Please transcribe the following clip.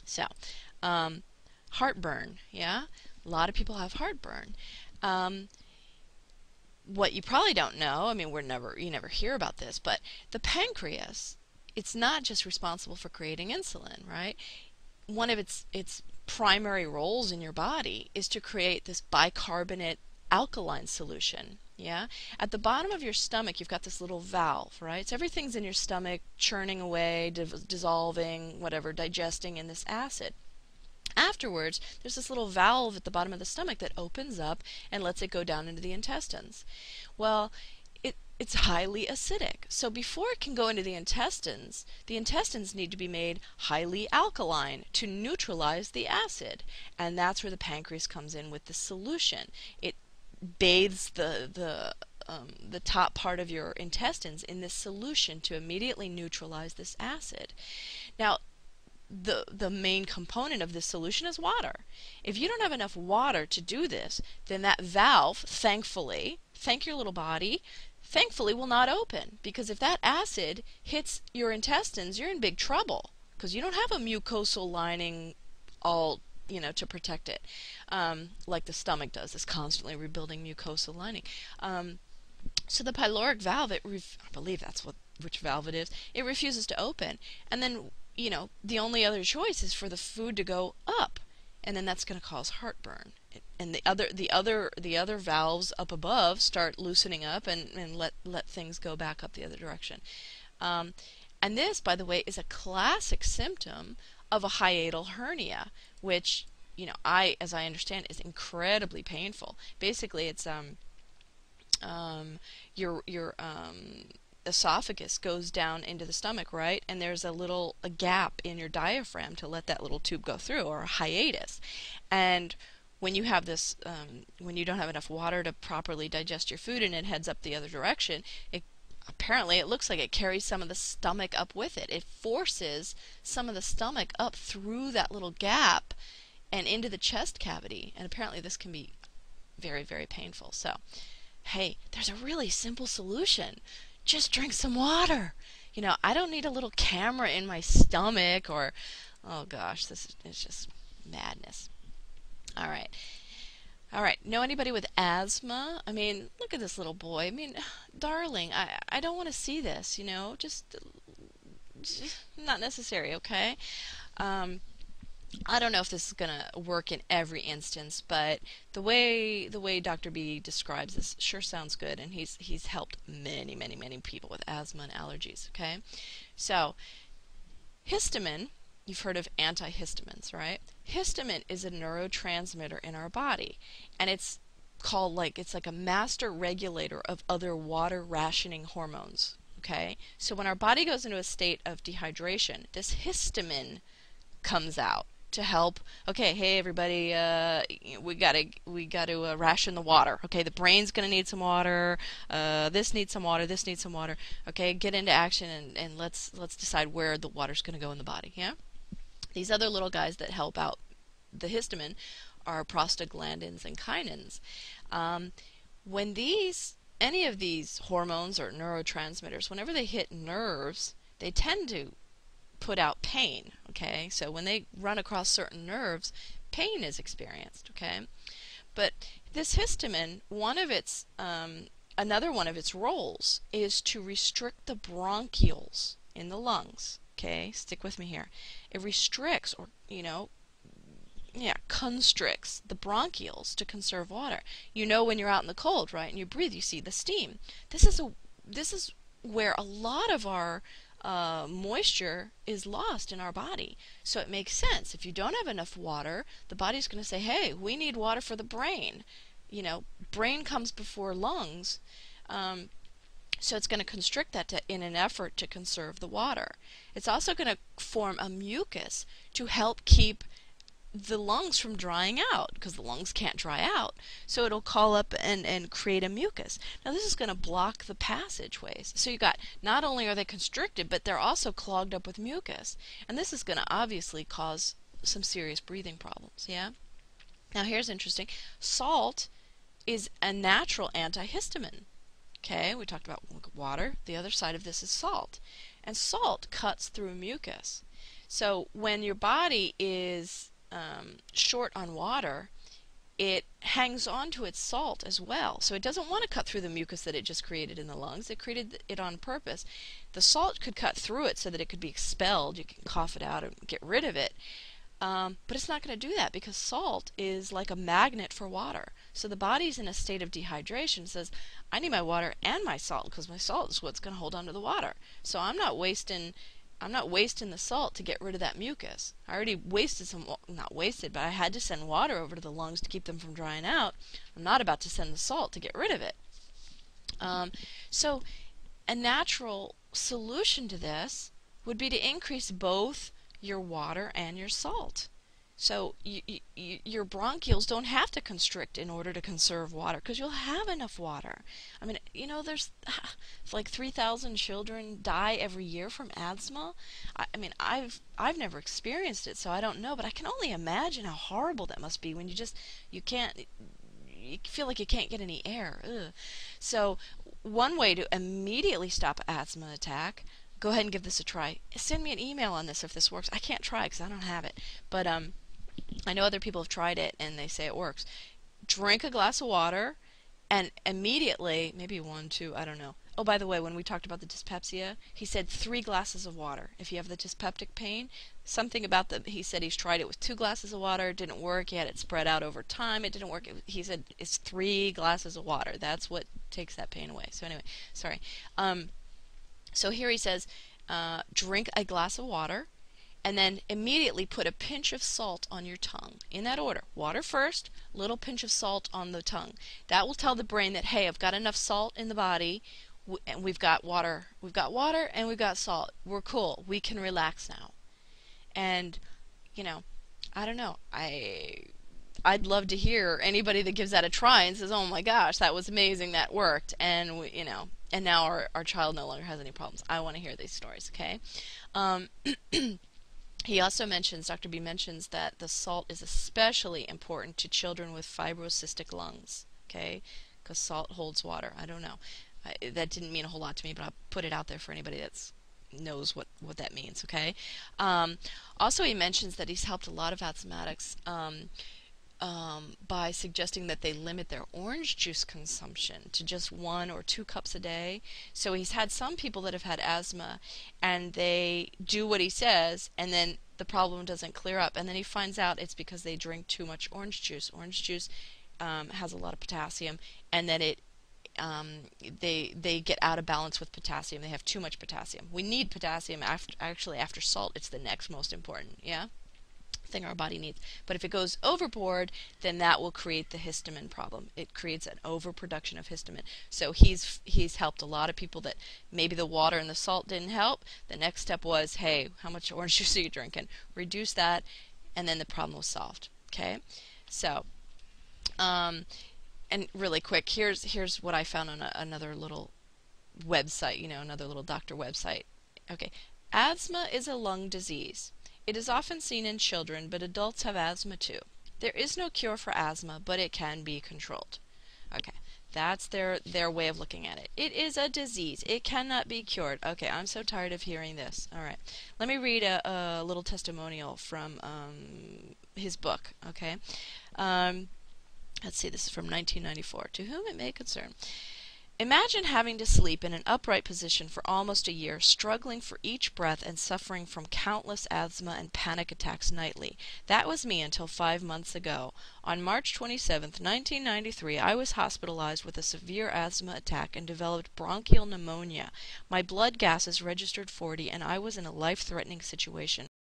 So, um, heartburn, yeah? A lot of people have heartburn. Um, what you probably don't know, I mean, you never hear about this, but the pancreas, it's not just responsible for creating insulin, right? One of its primary roles in your body is to create this bicarbonate alkaline solution. Yeah? At the bottom of your stomach, you've got this little valve, right? So everything's in your stomach churning away, dissolving, whatever, digesting in this acid. Afterwards, there's this little valve at the bottom of the stomach that opens up and lets it go down into the intestines. Well, it's highly acidic. So before it can go into the intestines need to be made highly alkaline to neutralize the acid. And that's where the pancreas comes in with the solution. It bathes the top part of your intestines in this solution to immediately neutralize this acid. Now, the main component of this solution is water. If you don't have enough water to do this, then that valve, thankfully, thank your little body, thankfully will not open, because if that acid hits your intestines, you're in big trouble because you don't have a mucosal lining all to protect it, like the stomach does, this constantly rebuilding mucosal lining. So the pyloric valve, I believe that's which valve it is, it refuses to open, and then the only other choice is for the food to go up, and then that's going to cause heartburn. And the other valves up above start loosening up and let things go back up the other direction. And this, by the way, is a classic symptom of a hiatal hernia, which as I understand, is incredibly painful. Basically, it's your esophagus goes down into the stomach, right? And there's a gap in your diaphragm to let that little tube go through, or a hiatus. And when you have this, when you don't have enough water to properly digest your food and it heads up the other direction, apparently it looks like it carries some of the stomach up with it. It forces some of the stomach up through that little gap and into the chest cavity. And apparently this can be very, very painful. So, hey, there's a really simple solution. Just drink some water. I don't need a little camera in my stomach or, oh gosh, this is just madness. All right. All right. Know anybody with asthma? I mean, look at this little boy. I mean, darling, I don't want to see this, just not necessary, okay? I don't know if this is going to work in every instance, but the way Dr. B describes this sure sounds good, and he's helped many, many, many people with asthma and allergies, okay? So, histamine, you've heard of antihistamines, right? Histamine is a neurotransmitter in our body, and it's like a master regulator of other water rationing hormones, okay? So when our body goes into a state of dehydration, this histamine comes out to help. Okay, hey everybody, we gotta ration the water. Okay, the brain's gonna need some water. This needs some water. This needs some water. Okay, get into action and let's decide where the water's gonna go in the body. Yeah, these other little guys that help out the histamine are prostaglandins and kinins. When any of these hormones or neurotransmitters, whenever they hit nerves, they tend to put out pain, okay? So when they run across certain nerves, pain is experienced, okay? But this histamine, another one of its roles is to restrict the bronchioles in the lungs, okay? Stick with me here. It restricts or, constricts the bronchioles to conserve water. When you're out in the cold, right, and you breathe, you see the steam. This is where a lot of our moisture is lost in our body. So it makes sense. If you don't have enough water, the body's going to say, hey, we need water for the brain. Brain comes before lungs. So it's going to constrict that in an effort to conserve the water. It's also going to form a mucus to help keep the lungs from drying out, because the lungs can't dry out. So it'll call up and create a mucus. Now this is going to block the passageways. So you got, not only are they constricted, but they're also clogged up with mucus. And this is going to obviously cause some serious breathing problems, yeah? Now here's interesting. Salt is a natural antihistamine. Okay, we talked about water. The other side of this is salt. And salt cuts through mucus. So when your body is short on water, it hangs on to its salt as well. So it doesn't want to cut through the mucus that it just created in the lungs. It created it on purpose. The salt could cut through it so that it could be expelled. You can cough it out and get rid of it. But it's not going to do that because salt is like a magnet for water. So the body's in a state of dehydration, says, I need my water and my salt because my salt is what's going to hold on to the water. So I'm not wasting the salt to get rid of that mucus. I already wasted some, not wasted, but I had to send water over to the lungs to keep them from drying out. I'm not about to send the salt to get rid of it. So a natural solution to this would be to increase both your water and your salt. So your bronchioles don't have to constrict in order to conserve water because you'll have enough water. I mean, there's like 3,000 children die every year from asthma. I mean, I've never experienced it, so I don't know, but I can only imagine how horrible that must be when you feel like you can't get any air. Ugh. So one way to immediately stop an asthma attack, go ahead and give this a try. Send me an email on this if this works. I can't try because I don't have it, but I know other people have tried it and they say it works. Drink a glass of water and immediately, maybe one, two, I don't know. Oh, by the way, when we talked about the dyspepsia, he said 3 glasses of water. If you have the dyspeptic pain, something about he said he's tried it with 2 glasses of water, it didn't work. He had it spread out over time, it didn't work. He said it's 3 glasses of water. That's what takes that pain away. So anyway, sorry. So here he says, drink a glass of water, and then immediately put a pinch of salt on your tongue. In that order. Water first, little pinch of salt on the tongue. That will tell the brain that, hey, I've got enough salt in the body, and we've got water. We've got water and we've got salt. We're cool. We can relax now. And, I don't know. I'd love to hear anybody that gives that a try and says, oh my gosh, that was amazing, that worked. And, and now our child no longer has any problems. I want to hear these stories, okay? He also mentions, Dr. B mentions that the salt is especially important to children with fibrocystic lungs, okay? Because salt holds water. I don't know. That didn't mean a whole lot to me, but I'll put it out there for anybody that knows what that means, okay? Also, he mentions that he's helped a lot of asthmatics by suggesting that they limit their orange juice consumption to just 1 or 2 cups a day. So he's had some people that have had asthma and they do what he says and then the problem doesn't clear up, and then he finds out it's because they drink too much orange juice. Orange juice has a lot of potassium, and then they get out of balance with potassium. They have too much potassium. We need potassium after salt. It's the next most important, yeah, thing our body needs. But if it goes overboard, then that will create the histamine problem. It creates an overproduction of histamine. So he's helped a lot of people that maybe the water and the salt didn't help. The next step was, hey, how much orange juice are you drinking? Reduce that, and then the problem was solved. Okay, so and really quick, here's what I found on another little website, another little doctor website. Okay, asthma is a lung disease. It is often seen in children, but adults have asthma too. There is no cure for asthma, but it can be controlled. Okay, that's their way of looking at it. It is a disease. It cannot be cured. Okay, I'm so tired of hearing this. All right, let me read a little testimonial from his book. Okay, let's see, this is from 1994. To whom it may concern. Imagine having to sleep in an upright position for almost a year, struggling for each breath and suffering from countless asthma and panic attacks nightly. That was me until 5 months ago. On March 27, 1993, I was hospitalized with a severe asthma attack and developed bronchial pneumonia. My blood gases registered 40, and I was in a life-threatening situation.